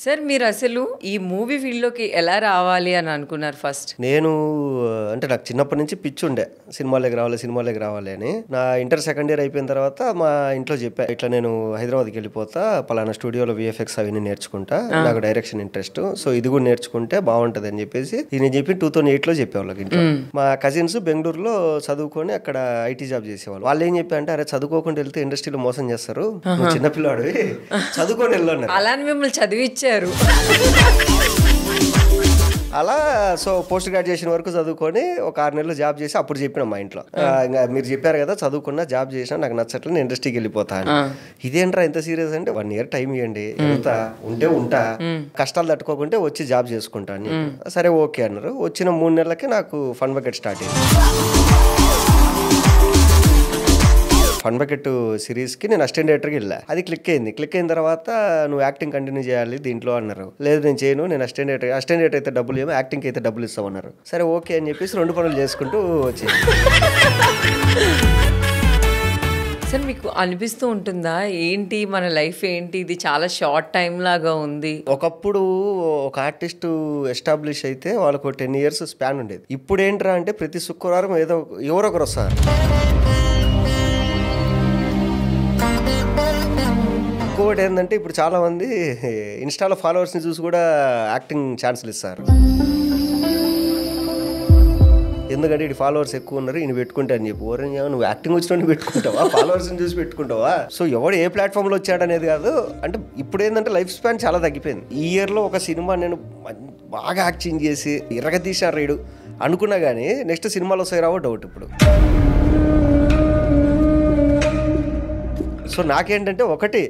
Sir మీరు అసలు ఈ మూవీ ఫీల్డ్‌లోకి ఎలా రావాలి అని అనుకున్నారు ఫస్ట్? నేను అంటే నాకు చిన్నప్పటి నుంచి పిచ్చి ఉండే సినిమాలోకి రావాలి అని. నా ఇంటర్ సెకండ్ ఇయర్ అయిపోయిన తర్వాత మా ఇంట్లో చెప్పా, ఇట్లా నేను హైదరాబాద్కి వెళ్ళిపోతా, పలానా స్టూడియోలో విఎఫ్ఎక్స్ అవన్నీ నేర్చుకుంటా, నాకు డైరెక్షన్ ఇంట్రెస్ట్, సో ఇది కూడా నేర్చుకుంటే బాగుంటది అని చెప్పేసి నేను చెప్పి 2008లో చెప్పేవాళ్ళకి ఇంట్లో. మా కజిన్స్ బెంగళూరులో చదువుకొని అక్కడ ఐటీ జాబ్ చేసేవాళ్ళు. వాళ్ళు ఏం చెప్పారంటే, అరే చదువుకోకుండా వెళ్తే ఇండస్ట్రీలో మోసం చేస్తారు, నువ్వు చిన్నపిల్లాడివి చదువుకొని వెళ్ళన్నారు. అలానే మిమ్మల్ని చదివిచ్చారు. అలా సో పోస్ట్ గ్రాడ్యుయేషన్ వరకు చదువుకొని ఒక 6 నెలలు జాబ్ చేసి అప్పుడు చెప్పిన మా ఇంట్లో, ఇంకా మీరు చెప్పారు కదా చదువుకున్నా జాబ్ చేసినా నాకు నచ్చట్లేదు, నేను ఇండస్ట్రీకి వెళ్ళిపోతాను. ఇదేంట్రా ఎంత సీరియస్ అంటే, 1 year టైం ఇవ్వండి, వెళ్తా ఉంటా, కష్టాలు తట్టుకోకుంటే వచ్చి జాబ్ చేసుకుంటా అని. సరే ఓకే అన్నారు. వచ్చిన 3 నెలలకి నాకు ఫన్ బకెట్ స్టార్ట్ అయింది. ఫన్ బకెట్ సిరీస్కి నేను అసిస్టెంట్ డైరెక్టర్కి వెళ్ళా. అది క్లిక్ అయిన తర్వాత నువ్వు యాక్టింగ్ కంటిన్యూ చేయాలి దీంట్లో అన్నారు. లేదు నేను చేయను, నేను అసిస్టెంట్ డైరెక్టర్ అయితే డబ్బులు ఏమో, యాక్టింగ్కి అయితే డబ్బులు ఇస్తామన్నారు. సరే ఓకే అని చెప్పేసి 2 పనులు చేసుకుంటూ వచ్చేది. సార్ మీకు అనిపిస్తూ ఉంటుందా, ఏంటి మన లైఫ్ ఏంటి, ఇది చాలా షార్ట్ టైం లాగా ఉంది? ఒకప్పుడు ఒక ఆర్టిస్ట్ ఎస్టాబ్లిష్ అయితే వాళ్ళకు 10 years స్పాన్ ఉండేది. ఇప్పుడు ఏంట్రా అంటే ప్రతి శుక్రవారం ఎవరో ఒకరు వస్తారు. ఇంకోటి ఏంటంటే, ఇప్పుడు చాలా మంది ఇన్స్టాలో ఫాలోవర్స్ని చూసి కూడా యాక్టింగ్ ఛాన్సులు ఇస్తారు. ఎందుకంటే ఇటు ఫాలోవర్స్ ఎక్కువ ఉన్నారు, ఈయన పెట్టుకుంటా అని చెప్పి. ఓరే నువ్వు యాక్టింగ్ వచ్చిన పెట్టుకుంటావా, ఫాలోవర్స్ని చూసి పెట్టుకుంటావా? సో ఎవడు ఏ ప్లాట్ఫామ్లో వచ్చాడనేది కాదు. అంటే ఇప్పుడు ఏంటంటే లైఫ్ స్పాన్ చాలా తగ్గిపోయింది. ఈ ఇయర్లో ఒక సినిమా నేను బాగా యాక్టింగ్ చేసి ఇరగదీశారు రేడు అనుకున్నా కానీ నెక్స్ట్ సినిమాలో వస్తాయి రావో డౌట్ ఇప్పుడు. సో నాకేంటంటే ఒకటి